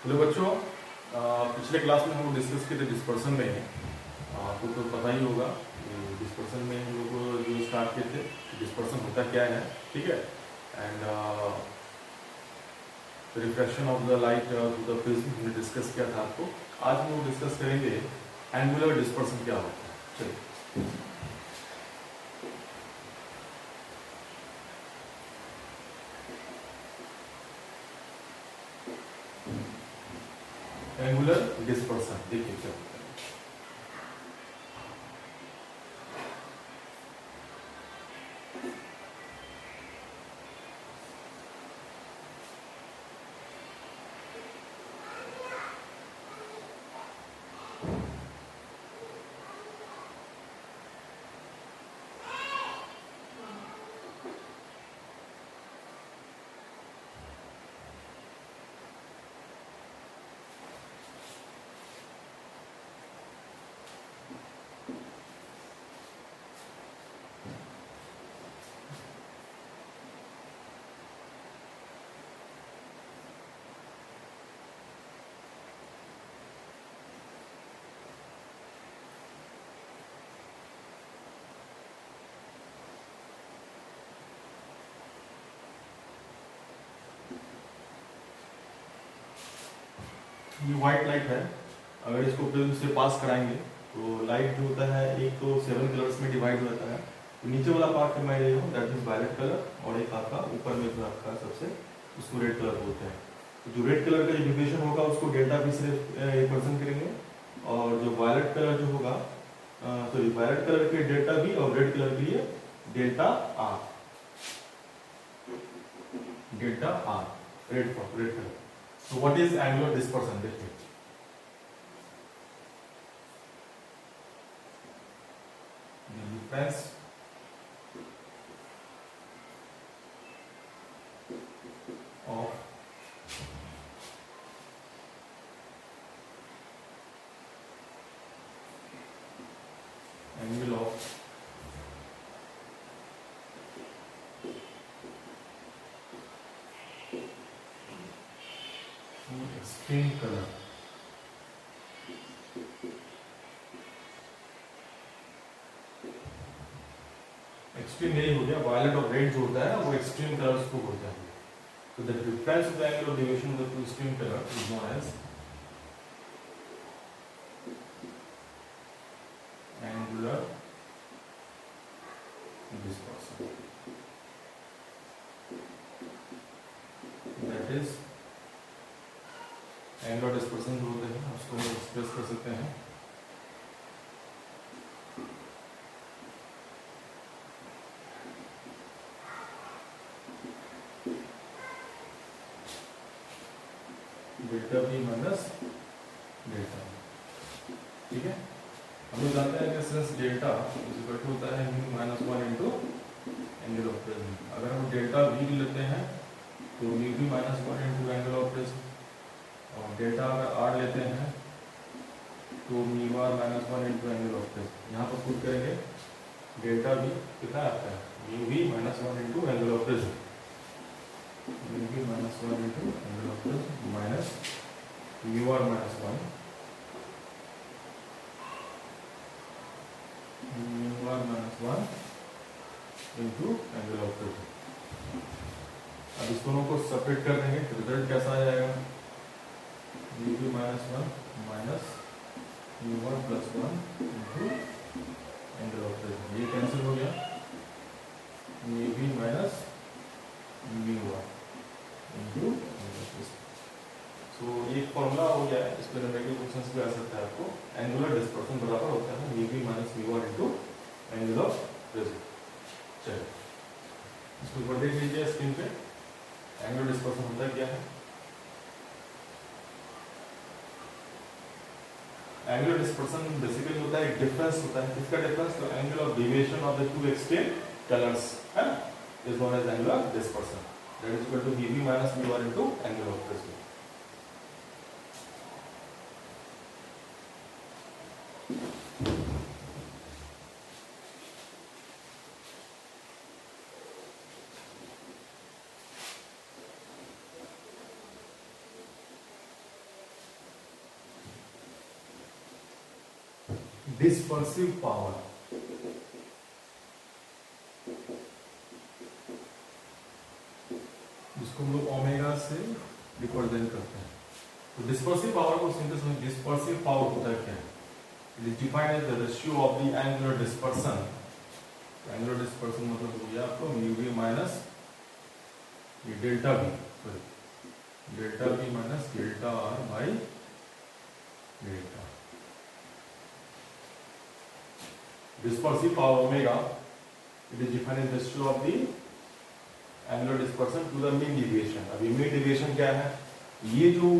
Hello बच्चों, पिछले class में हम लोग डिस्कस किए थे डिस्पर्सन में। आपको तो पता ही होगा डिस्पर्सन में हम लोग जो स्टार्ट किए थे डिस्पर्सन होता क्या है, ठीक है। And reflection of the light through the prism हमने डिस्कस किया था आपको। आज हम लोग डिस्कस करेंगे एंगुलर डिस्पर्सन क्या होता है। चलिए, एंगुलर डिस्पर्सन देखिए क्या होता है। ये व्हाइट लाइट है। अगर इसको प्रिज्म से पास कराएंगे तो लाइट जो होता है एक तो 7 कलर्स में डिवाइड हो जाता है। तो नीचे वाला पार्ट मैं ले रहा हूँ दैट इज वायलेट कलर, और एक आपका ऊपर में जो आपका सबसे उसको रेड कलर बोलते हैं। तो जो रेड कलर का जो डिविजन होगा उसको डेल्टा बी से रिप्रेजेंट करेंगे, और जो वायलेट कलर जो होगा सॉरी वायलेट कलर के डेल्टा बी और रेड कलर के लिए delta R, delta R red colour. So what is angular dispersion? देखिए, the difference of angle of extreme color extreme नहीं हो गया, वायलेट और रेड जो होता है वो एक्सट्रीम कलर्स को बोलते हैं। तो the difference of the angle of deviation of the two extreme colour is known as angular dispersion. That is angular dispersion जो होते हैं उसको हम एक्सप्रेस कर सकते हैं डेल्टा बी माइनस डेल्टा, ठीक है। हम लोग जानते हैं कि since delta is equal to होता है mu minus 1 into angle of prism. अगर हम डेल्टा बी लेते हैं तो mu B minus 1 into angle of prism, और डेल्टा अगर आर लेते हैं तो mu R minus 1 into angle of prism. यहाँ पर पुट करेंगे डेल्टा बी कितना आता है mu B minus 1 into angle of prism, mu B minus 1 into angle of prism minus mu R minus 1 mu R minus 1 into angle of prism. अब इस दोनों को सेपरेट कर देंगे तो रिजल्ट कैसा आ जाएगा, mu B minus 1 minus mu R plus 1 into angle of prism. ये कैंसिल हो गया, mu B minus mu R into angle of prism. So ये फॉर्मूला हो गया है, इस पर नेगेटिव क्वेश्चंस भी आ सकता है आपको। एंगुलर डिस्पर्सन बराबर होता है mu B minus mu R into angle of prism. चलिए इसको ऊपर देख लीजिए स्क्रीन पे, एंगुलर डिस्पर्सन होता क्या है। एंगुलर डिस्पर्सन बेसिकली होता है डिफरेंस होता है, किसका डिफरेंस, तो angle of deviation of the two extreme colours है is known as angular dispersion. That is equal to mu B minus mu R into angle of prism. Dispersive power, जिसको हम लोग ओमेगा से represent करते हैं। तो dispersive power को simple समझ, डिस्पर्सिव पावर होता है क्या? It is defined as the ratio of the angular dispersion. Angular dispersion मतलब हो गया आपको म्यू वी माइनस ये delta V, sorry delta V minus delta R by delta. Dispersive power omega, it is defined as ratio of the angular dispersion to the mean deviation. अब ये mean deviation क्या है? ये जो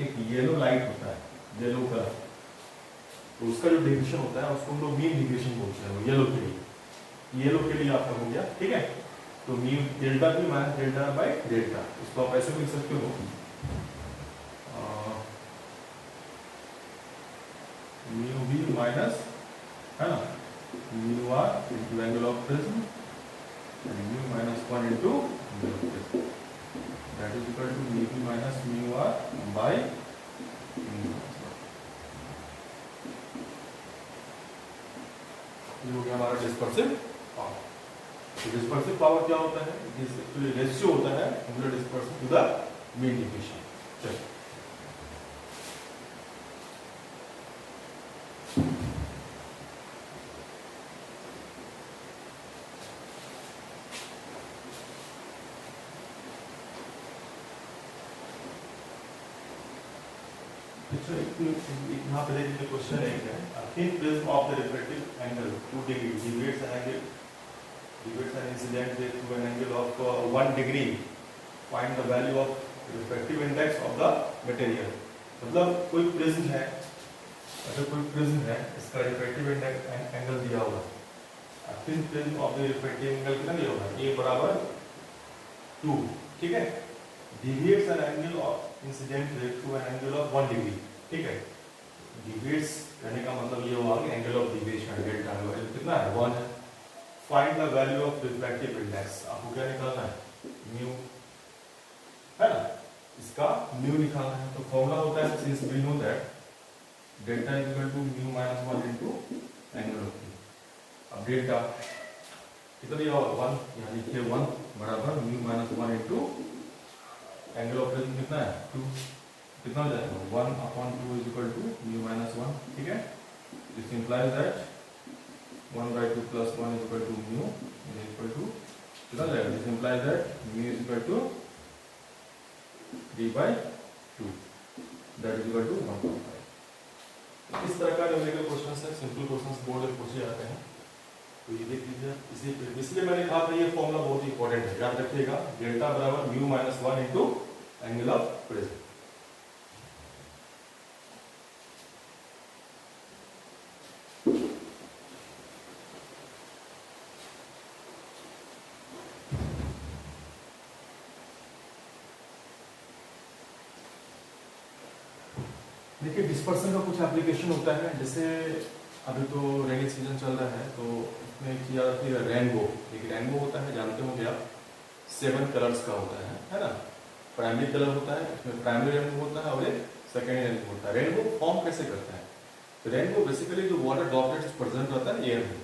एक yellow light होता है, येलो कलर, तो उसका जो डिविएशन होता है उसको हम लोग मीन डिविएशन बोलते हैं। येलो के लिए, येलो के लिए आपका हो गया, ठीक है। तो mu delta B minus delta by delta, इसको आप ऐसे लिख सकते हो म्यू बी माइनस, है ना, mu R into angle of prism and mu minus 1 into mu of prism, that is equal to mu b minus mu r by mu r। ये हो गया हमारा डिस्पर्सिव पावर। तो डिस्पर्सिव पावर क्या होता है? इट इज एक्चुअली रेशियो होता है angular dispersion to the mean deviation. चलिए यहाँ पे देखिए क्वेश्चन है, thin prism of the refractive angle 2 degree deviates an incident ray through an angle of 1 degree. Find the value of refractive index of the material। मतलब कोई prism है, अगर कोई प्रिज्म है, इसका रिफ्रैक्टिव इंडेक्स एंगल दिया हुआ है। Thin prism of the refractive angle कितना दिया हुआ है? a बराबर 2, ठीक है। deviates an angle of incident ray through an angle of 1 degree, ठीक है। डिविएट्स करने का मतलब ये हुआ कि एंगल ऑफ डिविएशन डेल्टा कितना है? 1 है। Find the value of refractive index, आपको क्या निकालना है? म्यू, है ना, इसका म्यू निकालना है। तो फॉर्मूला होता है, since we know that delta is equal to mu minus 1 into angle of prism. अब डेल्टा कितना दिया हुआ? 1, यहाँ लिखिए 1 बराबर mu minus 1 into angle of prism कितना है? 2। कितना हो जाएगा? 1/2 is equal to mu minus 1, ठीक है। This implies that 1/2 plus 1 is equal to mu is equal to कितना हो जाएगा? This implies that mu is equal to 3/2, that is equal to 1.5। इस तरह का न्यूमेरिकल क्वेश्चंस है, सिंपल क्वेश्चंस बोर्ड में पूछे जाते हैं। तो ये देख लीजिए, इसलिए मैंने कहा था ये फॉर्मूला बहुत इंपॉर्टेंट है, याद रखिएगा। डेल्टा बराबर mu minus 1 into angle of prism. देखिए डिस्पर्सन का कुछ एप्लीकेशन होता है, जैसे अभी तो रेनी सीजन चल रहा है, तो इसमें किया जाती है रेनबो। एक रेनबो होता है, जानते होंगे आप, 7 कलर्स का होता है ना। प्राइमरी कलर होता है, इसमें प्राइमरी रेनबो होता है और एक सेकेंडरी रेनबो होता है। रेनबो फॉर्म कैसे करता है? तो रेनबो बेसिकली जो वाटर ड्रॉपलेट्स प्रेजेंट रहता है एयर में,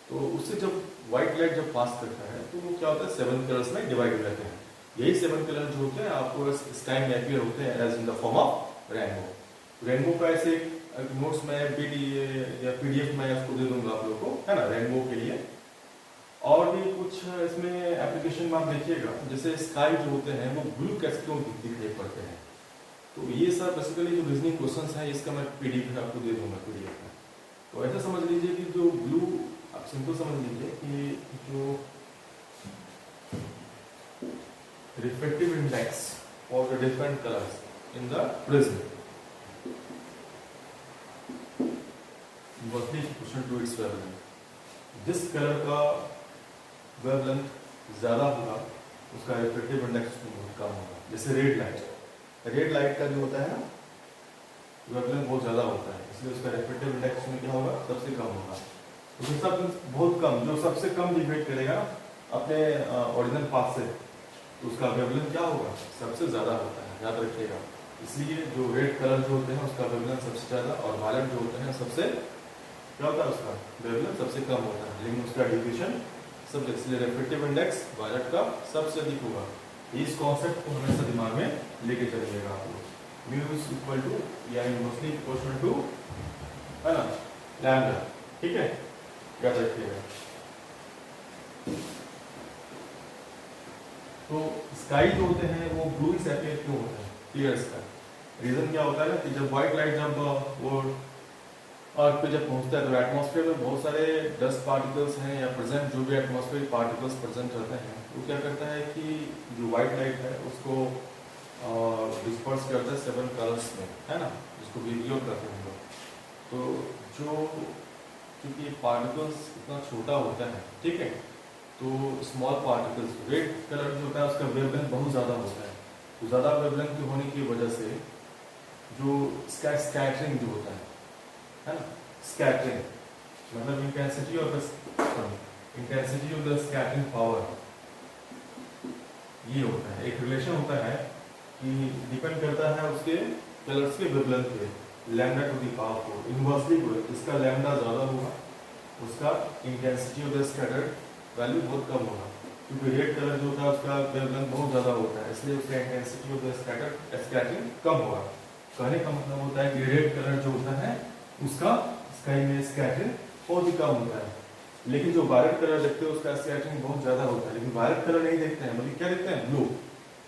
तो उससे जब व्हाइट लाइट जब पास करता है तो वो क्या होता है? 7 कलर्स में डिवाइड हो जाते हैं। यही 7 कलर जो होते हैं आपको स्काई में अपीयर होते हैं as in the form of rainbow. Rainbow का ऐसे नोट्स में या पीडीएफ में उसको दे दूंगा आप लोगों को, है ना, रेनबो के लिए। और भी कुछ इसमें एप्लीकेशन में आप देखिएगा, जैसे स्काई जो होते हैं वो ब्लू कैसे क्यों दिखाई पड़ते हैं। तो ये सब बेसिकली जो रीजनिंग क्वेश्चंस हैं, इसका मैं पीडीएफ आपको दे दूंगा पीडीएफ में। तो ऐसा समझ लीजिए कि जो ब्लू, आप सिंपल समझ लीजिए कि जो refractive index for the different colours in the prism question to its wavelength. जिस कलर का वेवलेंथ ज्यादा होगा उसका रिफ्रैक्टिव इंडेक्स कम होगा। जैसे रेड लाइट का जो होता है ना वेवलेंथ बहुत ज्यादा होता है, इसलिए उसका रिफ्रैक्टिव इंडेक्स में क्या होगा? सबसे कम होगा। तो सब बहुत कम, जो सबसे कम डिफेक्ट करेगा अपने ओरिजिनल पाथ से, तो उसका वेवलेंथ क्या होगा? सबसे ज्यादा होता है, याद रखिएगा। इसलिए जो रेड कलर जो होते हैं उसका वेवलेंथ सबसे ज्यादा, और वायलेट जो होते हैं सबसे क्या होता है उसका वेवलेंथ सबसे कम होता है, लेकिन उसका डिफ्यूजन सबसे, इसलिए रिफ्रैक्टिव इंडेक्स वायलेट का सबसे अधिक होगा। इस कॉन्सेप्ट को हमेशा दिमाग में लेके चलिएगा आप लोग। म्यू इज इक्वल टू या इनवर्सली प्रोपोर्शनल टू, है ना, लैम्डा, ठीक है, याद रखिएगा। तो स्काई जो होते हैं वो ब्लू सैफियर क्यों होते हैं, क्लियर स्काई, रीजन क्या होता है ना कि जब व्हाइट लाइट जब वो अर्थ पे जब पहुंचता है तो एटमॉस्फेयर में बहुत सारे डस्ट पार्टिकल्स हैं या प्रेजेंट जो भी एटमॉस्फेरिक पार्टिकल्स प्रेजेंट रहते हैं, वो क्या करता है कि जो व्हाइट लाइट है उसको डिस्पर्स करता है 7 कलर्स में, है ना, जिसको वीडियो कहते हैं हम लोग। तो जो क्योंकि पार्टिकल्स इतना छोटा होता है, ठीक है, तो स्मॉल पार्टिकल्स, रेड कलर जो होता है उसका वेवलेंथ बहुत ज़्यादा होता है, तो ज़्यादा वेवलेंथ होने की वजह से जो इसका स्कैटरिंग जो होता है ना, स्कैटरिंग मतलब intensity of the scattering power, ये होता है, एक रिलेशन होता है कि डिपेंड करता है उसके कलर्स के वेवलेंथ पे, lambda two the power 4 inversely को, इसका लैम्डा ज़्यादा होगा, उसका intensity of the scattered value बहुत कम होगा, क्योंकि रेड कलर जो होता है उसका वेवलेंथ बहुत ज़्यादा होता है, इसलिए उसका इंटेंसिटी ऑफ द स्कैटरिंग कम होगा। कहने का मतलब होता है कि रेड कलर जो होता है उसका स्काई में स्कैटरिंग बहुत ही कम होता है, लेकिन जो वायलेट कलर देखते हो उसका स्कैटरिंग बहुत ज़्यादा होता है, लेकिन वायलेट कलर नहीं देखते हैं, बल्कि क्या देखते हैं, ब्लू।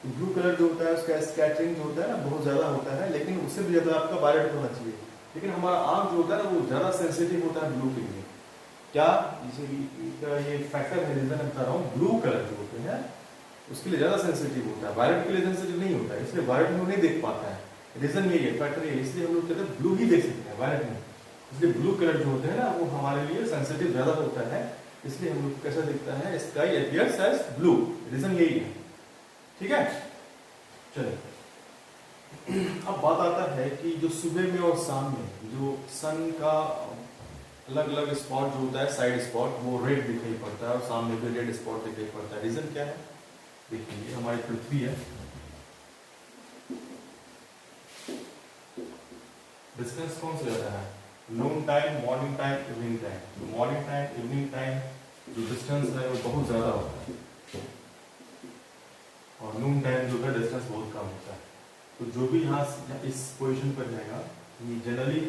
ब्लू कलर जो होता है उसका स्कैटरिंग जो होता है ना बहुत ज़्यादा होता है, लेकिन उससे भी ज़्यादा आपका वायलेट होना चाहिए, लेकिन हमारा आँख जो होता है ना वो ज़्यादा सेंसिटिव होता है ब्लू के लिए। क्या जैसे ये फैक्टर है, रीजन बता रहा हूँ, ब्लू कलर जो होते हैं उसके लिए ज़्यादा सेंसिटिव होता है, वायलेट के लिए सेंसिटिव नहीं होता है, इसलिए वायलेट में नहीं देख पाता है, रीजन यही है, फैक्टर ये, इसलिए हम लोग कहते हैं ब्लू ही देख सकते हैं, वायलेट नहीं। इसलिए ब्लू कलर जो होते हैं ना वो हमारे लिए सेंसिटिव ज़्यादा होता है, इसलिए हम लोग कैसा दिखता है, sky appears as blue, reason यही है, ठीक है। चलिए अब बात आता है कि जो सुबह में और शाम में जो सन का अलग अलग स्पॉट जो होता है, साइड स्पॉट, वो रेड दिखाई पड़ता है और शाम में भी रेड स्पॉट दिखाई पड़ता है, रीजन क्या है, देखिए ये हमारी पृथ्वी है, डिस्टेंस कौन सा ज्यादा है, नून time, morning time, evening time, morning time evening time जो डिस्टेंस है वो बहुत ज्यादा होता है, और नून टाइम जो है डिस्टेंस बहुत कम होता है। तो जो भी यहाँ इस पोजीशन पर जाएगा, जनरली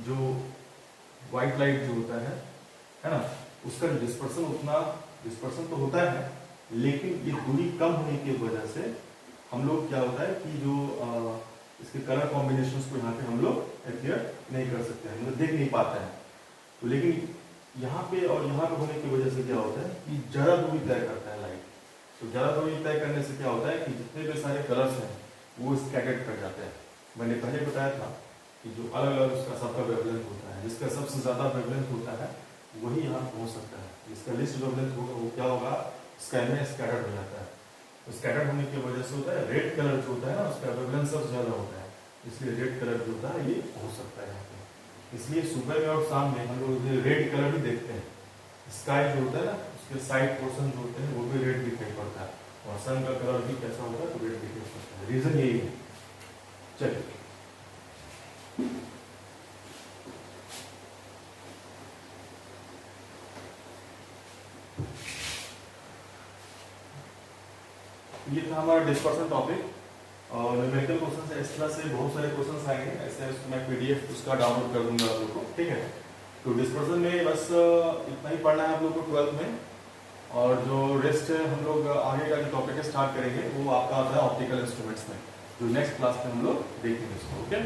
जो व्हाइट लाइट जो होता है ना, उसका डिस्पर्सन उतना, डिस्पर्सन तो होता है, लेकिन ये दूरी कम होने की वजह से हम लोग क्या होता है कि जो इसके कलर कॉम्बिनेशंस को यहाँ पे हम लोग अपीयर नहीं कर सकते हैं, हम लोग देख नहीं पाते हैं। तो लेकिन यहाँ पे और यहाँ पे होने की वजह से क्या होता है कि ज़्यादा दूरी तय करता है लाइट, तो ज़्यादा दूरी तय करने से क्या होता है कि जितने भी सारे कलर्स हैं वो स्कैटर्ड कर जाते हैं। मैंने पहले बताया था कि जो अलग अलग उसका सबका वेवलेंथ होता है, जिसका सबसे ज़्यादा वेवलेंथ होता है वही यहाँ पहुँच सकता है, जिसका लिस्ट वेवलेंथ होगा वो क्या होगा, स्काई में स्कैटर्ड हो जाता है। तो स्कैटर्ड होने की वजह से होता है रेड कलर जो होता है ना उसका वेवलेंथ सबसे ज़्यादा होता है, इसलिए रेड कलर जो होता है ये हो सकता है यहाँ पे। इसलिए सुबह में और शाम में हम लोग रेड कलर भी देखते हैं, स्काई जो होता है ना उसके साइड पोर्शन जो होते हैं वो भी रेड दिखाई पड़ता है, और सन का कलर भी कैसा होता है तो रेड दिखाई पड़ता है, रीजन यही है। चलिए ये था हमारा डिस्पर्सन टॉपिक, और न्यूमेरिकल क्वेश्चन इस तरह से बहुत सारे क्वेश्चन आएंगे, ऐसे मैं पीडीएफ उसका डाउनलोड कर दूंगा आप लोग को, ठीक है। तो डिस्पर्सन में बस इतना ही पढ़ना है आप लोग को 12th में, और जो रेस्ट हम लोग आगे का जो टॉपिक स्टार्ट करेंगे वो आपका आता है ऑप्टिकल इंस्ट्रूमेंट्स में, जो नेक्स्ट क्लास में हम लोग देखेंगे इसको, ओके।